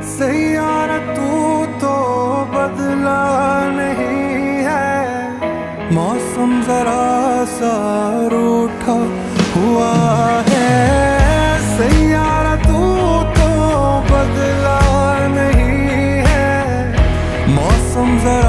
सैयारा तू तो बदला नहीं है, मौसम जरा सा रूठा हुआ है। सैयारा तू तो बदला नहीं है, मौसम जरा